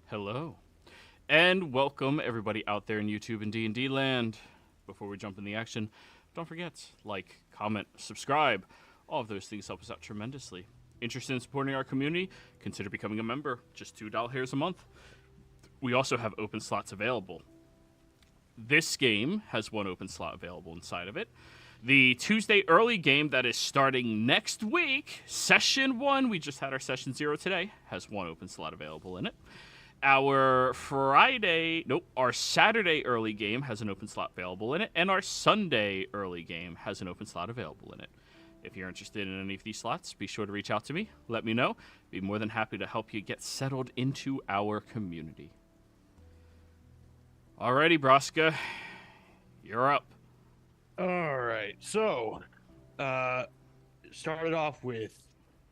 Hello, and welcome everybody out there in YouTube and D&D land. Before we jump in the action, don't forget, like, comment, subscribe. All of those things help us out tremendously. Interested in supporting our community? Consider becoming a member. Just $2 a month. We also have open slots available. This game has one open slot available inside of it. The Tuesday early game that is starting next week, Session 1, we just had our Session 0 today, has one open slot available in it. Our Saturday early game has an open slot available in it, and our Sunday early game has an open slot available in it. If you're interested in any of these slots, be sure to reach out to me. Let me know. Be more than happy to help you get settled into our community. Alrighty, Braska, you're up. All right, so started off with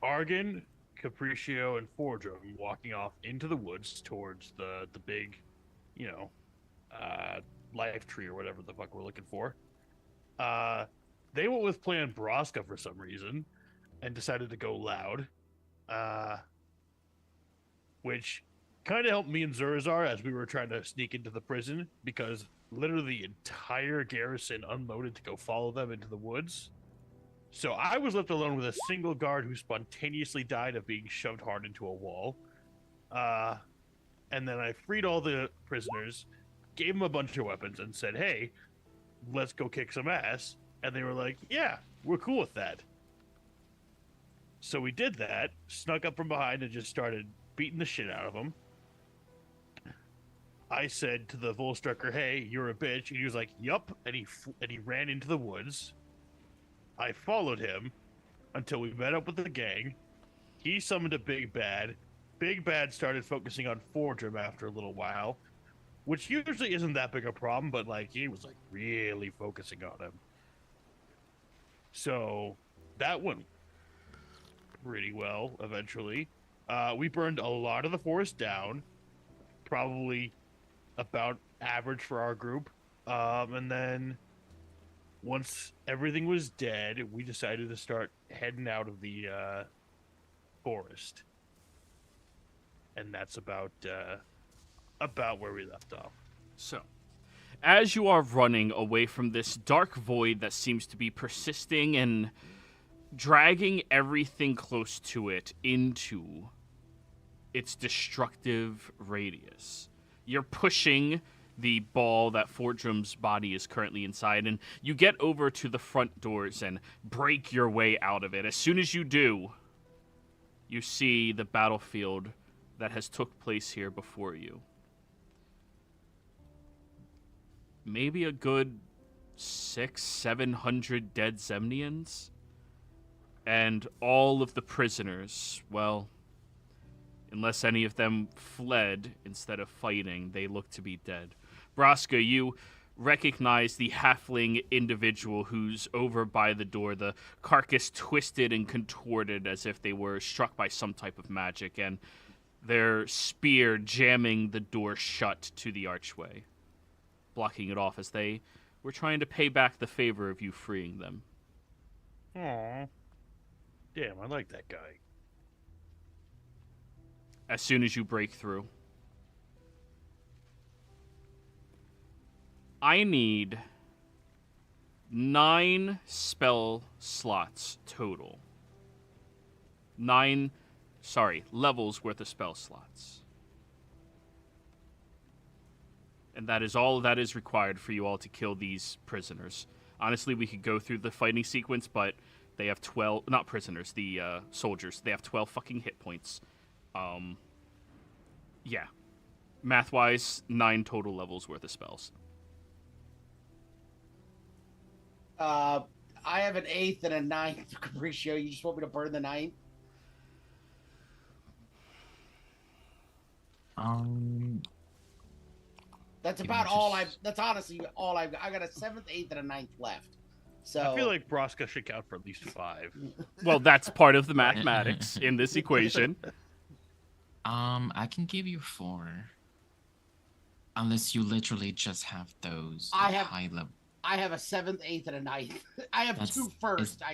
Argon, Capriccio, and Fordrum walking off into the woods towards the big, life tree or whatever the fuck we're looking for. They went with Plan Braska for some reason and decided to go loud, which kind of helped me and Zurazar as we were trying to sneak into the prison because literally the entire garrison unloaded to go follow them into the woods. So I was left alone with a single guard who spontaneously died of being shoved hard into a wall. And then I freed all the prisoners, gave them a bunch of weapons, and said, hey, let's go kick some ass. And they were like, yeah, we're cool with that. So we did that, snuck up from behind, and just started beating the shit out of them. I said to the Volstrucker, hey, you're a bitch. And he was like, yup. And he ran into the woods. I followed him until we met up with the gang. He summoned a Big Bad. Big Bad started focusing on Fordrum after a little while, which usually isn't that big a problem, but he was really focusing on him. So that went pretty well eventually. We burned a lot of the forest down, probably about average for our group. And then once everything was dead, we decided to start heading out of the forest. And that's about where we left off. So, as you are running away from this dark void that seems to be persisting and dragging everything close to it into its destructive radius, you're pushing the ball that Fordrum's body is currently inside, and you get over to the front doors and break your way out of it. As soon as you do, you see the battlefield that has took place here before you. Maybe a good 600-700 dead Zemnians, and all of the prisoners, well, unless any of them fled instead of fighting, they look to be dead. Braska, you recognize the halfling individual who's over by the door, the carcass twisted and contorted as if they were struck by some type of magic, and their spear jamming the door shut to the archway, blocking it off as they were trying to pay back the favor of you freeing them. Aww. Damn, I like that guy. As soon as you break through, I need 9 spell slots total. Levels worth of spell slots. And that is all that is required for you all to kill these prisoners. Honestly, we could go through the fighting sequence, but they have 12, not prisoners, the soldiers. They have 12 fucking hit points. Yeah. Math-wise, 9 total levels worth of spells. I have an 8th and a 9th, Capriccio. You just want me to burn the 9th? That's about all that's honestly all I've got. I got a 7th, 8th, and a 9th left. So I feel like Braska should count for at least 5. Well, that's part of the mathematics in this equation. I can give you 4. Unless you literally just have those I have high level. I have a 7th, 8th, and a 9th. I have 2 first.